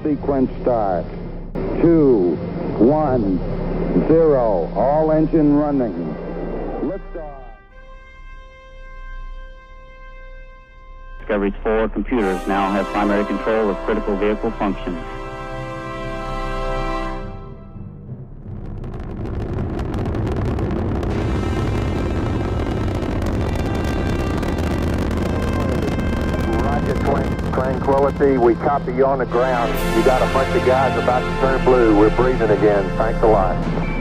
sequence start. 2, 1, 0. All engine running. Liftoff. Discovery's 4 computers now have primary control of critical vehicle functions. Tranquility, we copy you on the ground. You got a bunch of guys about to turn blue. We're breathing again. Thanks a lot.